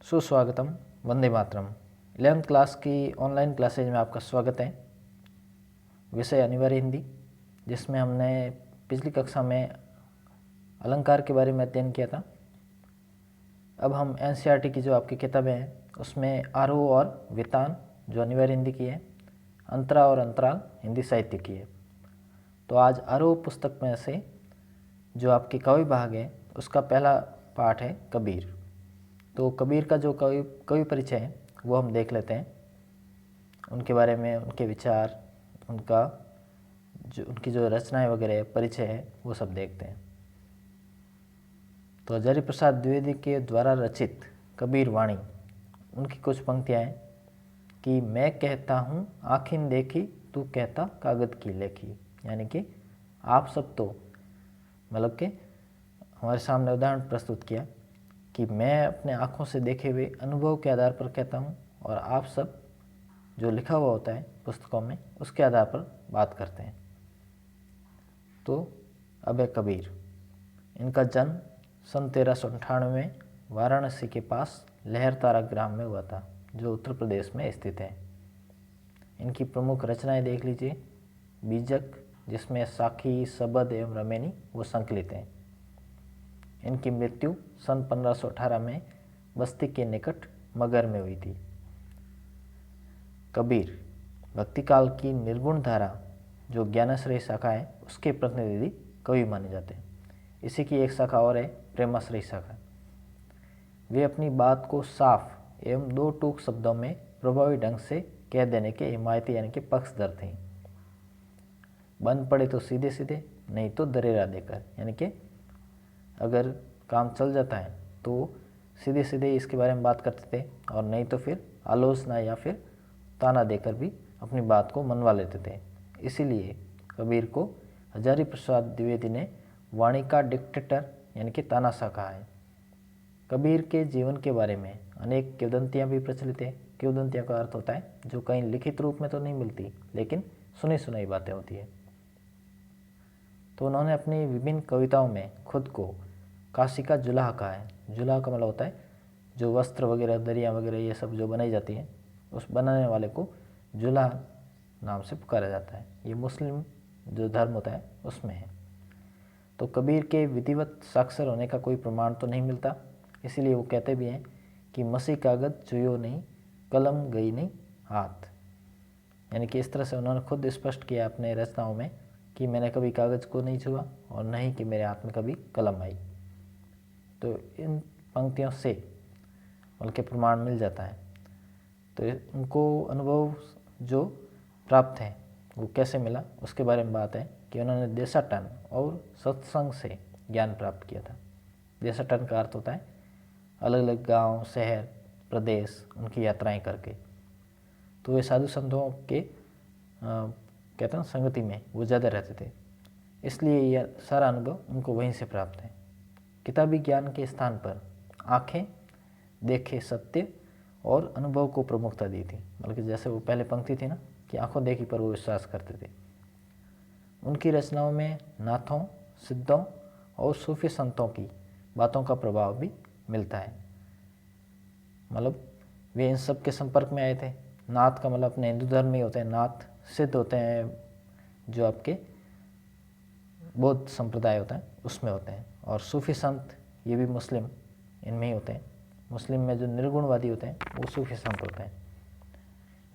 सुस्वागतम। Vande Mataram. 11th class की online classes में आपका स्वागत है। विषय अनिवार्य हिंदी, जिसमें हमने पिछली कक्षा में अलंकार के बारे में अध्ययन किया था। अब हम एनसीईआरटी की जो आपकी किताबें हैं उसमें आरोह और वितान जो अनिवार्य हिंदी की है, अंतरा और अंतराल हिंदी साहित्य की है। तो आज आरोह पुस्तक में से जो आपकी कवि भाग है उसका पहला पाठ है कबीर। तो कबीर का जो कवि परिचय है वो हम देख लेते हैं। उनके बारे में, उनके विचार, उनकी जो रचनाएं वगैरह परिचय है वो सब देखते हैं। तो हजारी प्रसाद द्विवेदी के द्वारा रचित कबीर वाणी, उनकी कुछ पंक्तियाँ हैं कि मैं कहता हूँ आँखिन देखी, तू कहता कागद की लेखी। यानी कि आप सब तो मतलब कि हमारे सामने उदाहरण प्रस्तुत किया कि मैं अपने आँखों से देखे हुए अनुभव के आधार पर कहता हूँ और आप सब जो लिखा हुआ होता है पुस्तकों में उसके आधार पर बात करते हैं। तो अब है कबीर। इनका जन्म सन 1398 में वाराणसी के पास लहरतारा ग्राम में हुआ था, जो उत्तर प्रदेश में स्थित है। इनकी प्रमुख रचनाएं देख लीजिए। बीजक, जिसमें साखी, सबद एवं रमेनी वो संकलित हैं। इनकी मृत्यु सन 1518 में बस्ती के निकट मगर में हुई थी। कबीर भक्ति काल की निर्गुण धारा जो ज्ञानाश्रय शाखा है उसके प्रतिनिधि कवि माने जाते हैं। इसी की एक शाखा और है प्रेमाश्रय शाखा। वे अपनी बात को साफ एवं दो टूक शब्दों में प्रभावी ढंग से कह देने के हिमायती यानी कि पक्षधर थे। बंद पड़े तो सीधे सीधे, नहीं तो दरेरा देकर, यानी कि अगर काम चल जाता है तो सीधे सीधे इसके बारे में बात करते थे, और नहीं तो फिर आलोचना या फिर ताना देकर भी अपनी बात को मनवा लेते थे। इसीलिए कबीर को हजारी प्रसाद द्विवेदी ने वाणी का डिक्टेटर यानी कि तानाशाह कहा है। कबीर के जीवन के बारे में अनेक किंवदंतियाँ भी प्रचलित है। किंवदंतियाँ का अर्थ होता है जो कहीं लिखित रूप में तो नहीं मिलती, लेकिन सुनी सुनाई बातें होती है। तो उन्होंने अपनी विभिन्न कविताओं में खुद को काशी का जुलाह कहा है। जुलाह का मतलब होता है जो वस्त्र वगैरह, दरिया वगैरह ये सब जो बनाई जाती है, उस बनाने वाले को जुलाह नाम से पुकारा जाता है। ये मुस्लिम जो धर्म होता है उसमें है। तो कबीर के विधिवत साक्षर होने का कोई प्रमाण तो नहीं मिलता, इसीलिए वो कहते भी हैं कि मसी कागज छुयो नहीं, कलम गई नहीं हाथ। यानी कि इस तरह से उन्होंने खुद स्पष्ट किया अपने रचनाओं में कि मैंने कभी कागज़ को नहीं छुआ और नहीं कि मेरे हाथ में कभी कलम आई। तो इन पंक्तियों से उनके प्रमाण मिल जाता है। तो उनको अनुभव जो प्राप्त है वो कैसे मिला उसके बारे में बात है कि उन्होंने देशाटन और सत्संग से ज्ञान प्राप्त किया था। देशाटन का अर्थ होता है अलग अलग गांव, शहर, प्रदेश, उनकी यात्राएं करके। तो वे साधु संतों के कहते हैं संगति में वो ज़्यादा रहते थे, इसलिए यह सारा अनुभव उनको वहीं से प्राप्त है। किताबी ज्ञान के स्थान पर आँखें देखे सत्य और अनुभव को प्रमुखता दी थी। बल्कि जैसे वो पहले पंक्ति थी ना कि आंखों देखी पर वो विश्वास करते थे। उनकी रचनाओं में नाथों, सिद्धों और सूफी संतों की बातों का प्रभाव भी मिलता है। मतलब वे इन सब के संपर्क में आए थे। नाथ का मतलब अपने हिंदू धर्म में होते हैं नाथ, सिद्ध होते हैं जो आपके बौद्ध संप्रदाय होता है उसमें होते हैं, और सूफी संत ये भी मुस्लिम इनमें ही होते हैं। मुस्लिम में जो निर्गुणवादी होते हैं वो सूफी संत होते हैं।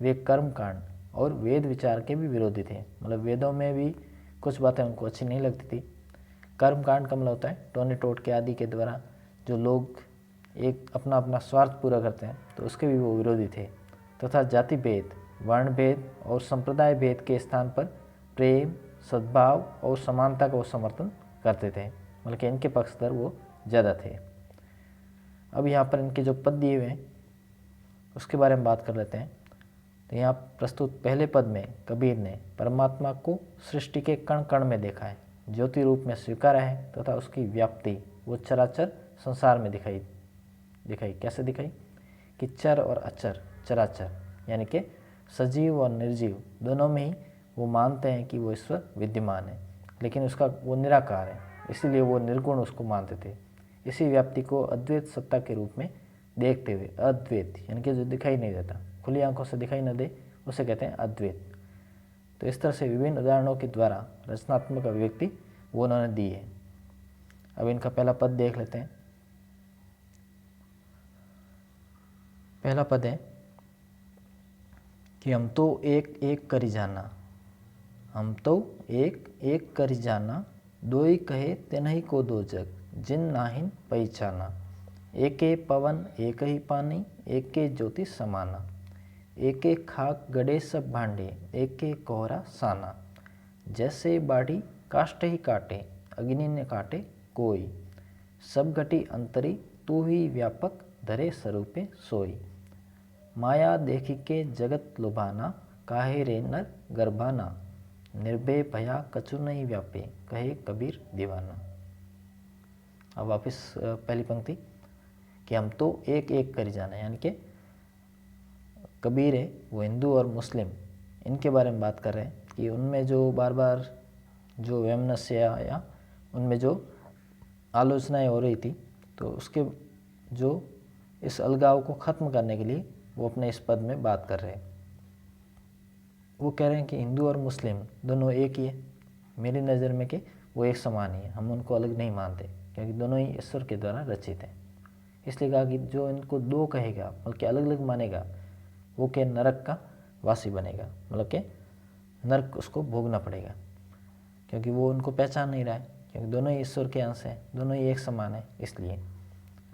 वे कर्मकांड और वेद विचार के भी विरोधी थे। मतलब वेदों में भी कुछ बातें उनको अच्छी नहीं लगती थी। कर्मकांड का मतलब होता है टोने टोटके आदि के द्वारा जो लोग एक अपना अपना स्वार्थ पूरा करते हैं, तो उसके भी वो विरोधी थे। तथा जाति भेद, वर्ण भेद और संप्रदाय भेद के स्थान पर प्रेम, सद्भाव और समानता का वो समर्थन करते थे। मतलब कि इनके पक्षधर वो ज़्यादा थे। अब यहाँ पर इनके जो पद दिए हुए हैं उसके बारे में बात कर लेते हैं। तो यहाँ प्रस्तुत पहले पद में कबीर ने परमात्मा को सृष्टि के कण कण में देखा है, ज्योति रूप में स्वीकारा है तथा उसकी व्याप्ति वो चराचर संसार में दिखाई। कैसे दिखाई कि चर और अचर, चराचर यानी कि सजीव और निर्जीव दोनों में ही वो मानते हैं कि वो ईश्वर विद्यमान है, लेकिन उसका वो निराकार है, इसीलिए वो निर्गुण उसको मानते थे। इसी व्याप्ति को अद्वैत सत्ता के रूप में देखते हुए, अद्वैत यानी कि जो दिखाई नहीं देता, खुली आंखों से दिखाई न दे उसे कहते हैं अद्वैत। तो इस तरह से विभिन्न उदाहरणों के द्वारा रचनात्मक अभिव्यक्ति वो उन्होंने दी है। अब इनका पहला पद देख लेते हैं। पहला पद है कि हम तो एक एक करी जाना, हम तो एक एक करी जाना, दोई कहे तिन्हि को दो जग, जिन नाहिन पहचाना। एके पवन एक ही पानी, एके ज्योति समाना, एके खाक गड़े सब भांडे, एके कोहरा साना। जैसे बाड़ी काष्ठ ही काटे, अग्नि ने काटे कोई, सब घटी अंतरी तू ही व्यापक, धरे स्वरूपे सोई। माया देखी के जगत लुभाना, काहे रे नर गर्भाना, निर्भय भया कछु नहीं व्यापे, कहे कबीर दीवाना। अब वापिस पहली पंक्ति कि हम तो एक एक कर जाना, यानी कि कबीर है वो हिंदू और मुस्लिम इनके बारे में बात कर रहे हैं कि उनमें जो बार बार जो वैमनस्य या उनमें जो आलोचनाएं हो रही थी, तो उसके जो इस अलगाव को ख़त्म करने के लिए वो अपने इस पद में बात कर रहे हैं। वो कह रहे हैं कि हिंदू और मुस्लिम दोनों एक ही है, मेरी नज़र में कि वो एक समान ही है, हम उनको अलग नहीं मानते क्योंकि दोनों ही ईश्वर के द्वारा रचित हैं। इसलिए कहा कि जो इनको दो कहेगा बल्कि अलग अलग मानेगा वो के नरक का वासी बनेगा, मतलब कि नरक उसको भोगना पड़ेगा क्योंकि वो उनको पहचान नहीं रहा है, क्योंकि दोनों ही ईश्वर के अंश हैं, दोनों ही एक समान है। इसलिए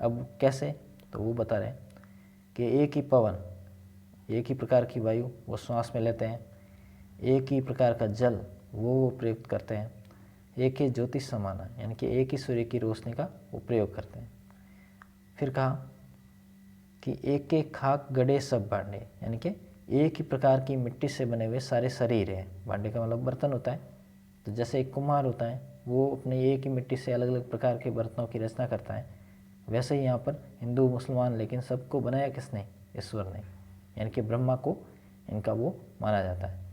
अब कैसे, तो वो बता रहे हैं कि एक ही पवन, एक ही प्रकार की वायु वो श्वास में लेते हैं, एक ही प्रकार का जल वो प्रयुक्त करते हैं, एक ही ज्योति समाना यानी कि एक ही सूर्य की रोशनी का वो प्रयोग करते हैं। फिर कहा कि एक एक खाक गड़े सब भांडे, यानी कि एक ही प्रकार की मिट्टी से बने हुए सारे शरीर हैं। भांडे का मतलब बर्तन होता है, तो जैसे एक कुम्हार होता है वो अपने एक ही मिट्टी से अलग अलग प्रकार के बर्तनों की रचना करता है, वैसे ही यहाँ पर हिंदू मुसलमान लेकिन सबको बनाया किसने, ईश्वर ने, यानी कि ब्रह्मा को इनका वो माना जाता है।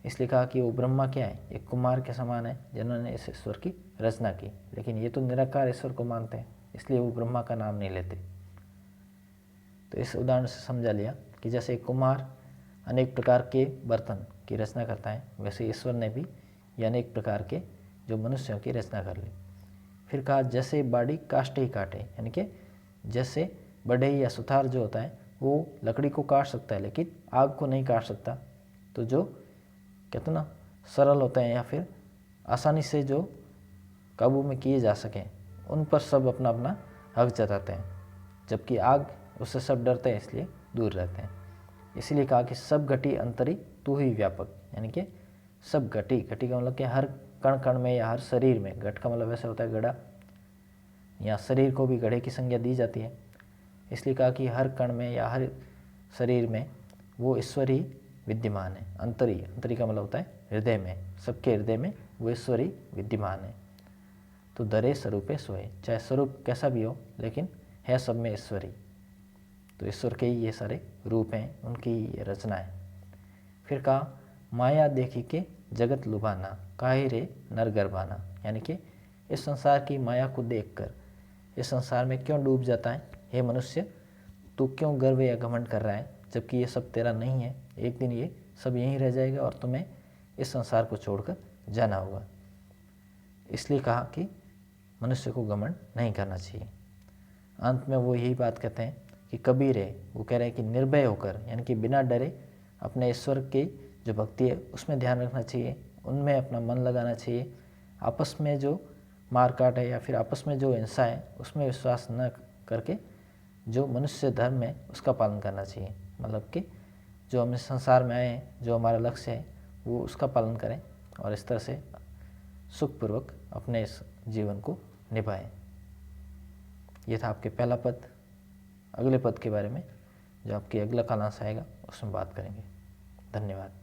इसलिए कहा कि वो ब्रह्मा क्या है, एक कुम्हार के समान है जिन्होंने इस ईश्वर की रचना की, लेकिन ये तो निराकार ईश्वर को मानते हैं इसलिए वो ब्रह्मा का नाम नहीं लेते। तो इस उदाहरण से समझा लिया कि जैसे एक कुम्हार अनेक प्रकार के बर्तन की रचना करता है, वैसे ईश्वर ने भी ये अनेक प्रकार के जो मनुष्यों की रचना कर ली। फिर कहा जैसे बाड़ी काष्ठ ही काटे, यानी कि जैसे बढ़ई या सुथार जो होता है वो लकड़ी को काट सकता है लेकिन आग को नहीं काट सकता, तो जो कहते ना सरल होते हैं या फिर आसानी से जो काबू में किए जा सकें उन पर सब अपना अपना हक जताते हैं, जबकि आग उससे सब डरते हैं इसलिए दूर रहते हैं। इसीलिए कहा कि सब घटी अंतरी तू ही व्यापक, यानी कि सब घटी, घटी का मतलब कि हर कण कण में या हर शरीर में, घट का मतलब वैसे होता है घड़ा, या शरीर को भी घड़े की संज्ञा दी जाती है। इसलिए कहा कि हर कण में या हर शरीर में वो ईश्वर ही विद्यमान है। अंतरी, अंतरी का मतलब होता है हृदय में, सबके हृदय में वो ईश्वर ही विद्यमान है। तो धरे स्वरूपे सोए, चाहे स्वरूप कैसा भी हो लेकिन है सब में ईश्वर ही। तो ईश्वर के ही ये सारे रूप हैं, उनकी ये रचना है। फिर कहा माया देखी के जगत लुभाना, काहे रे नर गर्भाना, यानी कि इस संसार की माया को देखकर इस संसार में क्यों डूब जाता है, हे मनुष्य तू क्यों गर्व या घमंड कर रहा है, जबकि ये सब तेरा नहीं है। एक दिन ये सब यहीं रह जाएगा और तुम्हें इस संसार को छोड़कर जाना होगा। इसलिए कहा कि मनुष्य को घमंड नहीं करना चाहिए। अंत में वो यही बात कहते हैं कि कबीर है वो कह रहे हैं कि निर्भय होकर, यानी कि बिना डरे अपने ईश्वर की जो भक्ति है उसमें ध्यान रखना चाहिए, उनमें अपना मन लगाना चाहिए। आपस में जो मारकाट है या फिर आपस में जो हिंसा है उसमें विश्वास न करके जो मनुष्य धर्म है उसका पालन करना चाहिए। मतलब कि जो हम इस संसार में आए हैं, जो हमारा लक्ष्य है वो उसका पालन करें और इस तरह से सुखपूर्वक अपने इस जीवन को निभाएं। ये था आपके पहला पद। अगले पद के बारे में जो आपके अगला कालांश आएगा उसमें बात करेंगे। धन्यवाद।